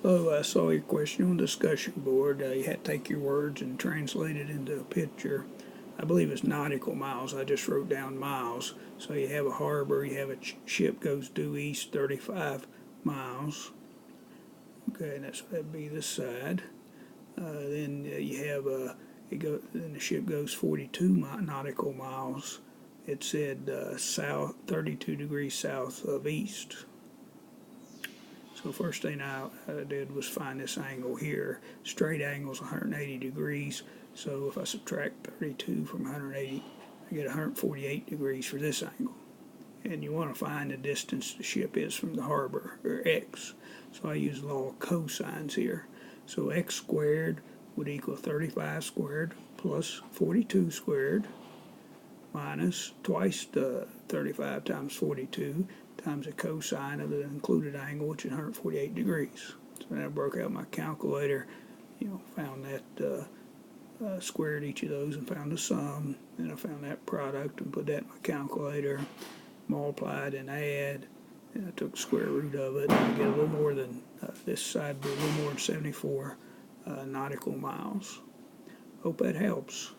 Oh, I saw your question on the discussion board. You had to take your words and translate it into a picture. I believe it's nautical miles. I just wrote down miles. So you have a harbor, you have a ship goes due east 35 miles. Okay, that'd be this side. Then you have then the ship goes 42 nautical miles. It said south, 32 degrees south of east. So first thing I did was find this angle here. Straight angle is 180 degrees. So if I subtract 32 from 180, I get 148 degrees for this angle. And you want to find the distance the ship is from the harbor, or x. So I use the law of cosines here. So x squared would equal 35 squared plus 42 squared minus twice the 35 times 42 times the cosine of the included angle, which is 148 degrees. So then I broke out my calculator, found that, squared each of those and found the sum. Then I found that product and put that in my calculator, multiplied and add, and I took the square root of it, and I get a little more than, this side would be a little more than 74 nautical miles. Hope that helps.